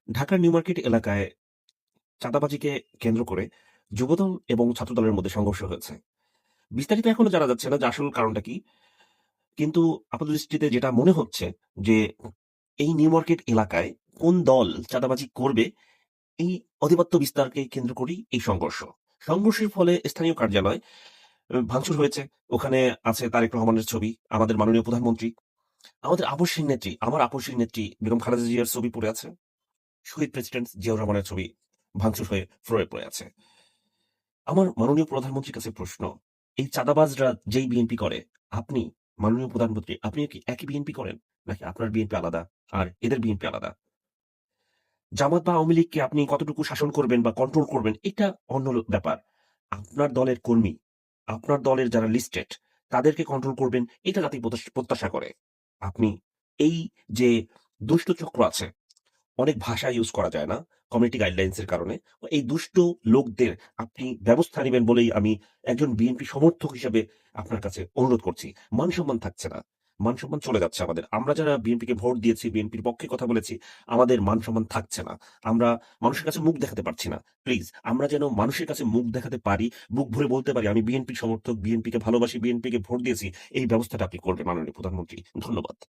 ঢাকার new market এলাকায় চাঁদাবাজিকে কেন্দ্র করে যুবদল এবং ছাত্রদলের মধ্যে সংঘর্ষ হয়েছে। বিস্তারিত এখনো জানা যাচ্ছে না যে আসল কারণটা কি। কিন্তু আপাতদৃষ্টিতে যেটা মনে হচ্ছে যে এই নিউ মার্কেট এলাকায় কোন দল চাঁদাবাজি করবে, এই আধিপত্য বিস্তারকে কেন্দ্র করেই এই সংঘর্ষ। সংঘর্ষের ফলে স্থানীয় কার্যালয় ভাঙচুর হয়েছে। ওখানে আছে তারেক রহমানের ছবি, আমাদের মাননীয় প্রধানমন্ত্রী, আমাদের আপসহীন নেত্রী, আমার আপসহীন নেত্রী বেগম খালেদা জিয়ার ছবি পড়ে আছে। শহীদ প্রেসিডেন্ট জিয়াউর রহমানের ছবি ভাঙচুর হয়ে ফ্লোরে পড়ে আছে। আমার মাননীয় প্রধানমন্ত্রীর কাছে প্রশ্ন, এই চাঁদাবাজরা যেই বিএনপি করে, আপনি মাননীয় প্রধানমন্ত্রী, আপনি কি একই বিএনপি করেন? নাকি আপনার বিএনপি আলাদা আর এদের বিএনপি আলাদা? জামাত বা আওয়ামী লীগকে আপনি কতটুকু শাসন করবেন বা কন্ট্রোল করবেন, এটা অন্য ব্যাপার। আপনার দলের কর্মী, আপনার দলের যারা লিস্টেড, তাদেরকে কন্ট্রোল করবেন, এটা জাতি প্রত্যাশা করে। আপনি এই যে দুষ্ট চক্র আছে, অনেক ভাষা ইউজ করা যায় না কমিউনিটি গাইডলাইনস এর কারণে। এই দুষ্ট লোকদের আপনি ব্যবস্থা নিবেন বলেই আমি একজন বিএনপি সমর্থক হিসেবে আপনার কাছে অনুরোধ করছি। মান সম্মান থাকছে না। মান সম্মান চলে যাচ্ছে আমাদের। আমরা যারা বিএনপিকে ভোট দিয়েছি, বিএনপির পক্ষে কথা বলেছি, আমাদের মান সম্মান থাকছে না। আমরা মানুষের কাছে মুখ দেখাতে পারছি না। প্লিজ আমরা যেন মানুষের কাছে মুখ দেখাতে পারি, বুক ভরে বলতে পারি আমি বিএনপির সমর্থক, বিএনপিকে ভালোবাসি, বিএনপিকে ভোট দিয়েছি। এই ব্যবস্থাটা আপনি করবেন মাননীয় প্রধানমন্ত্রী। ধন্যবাদ।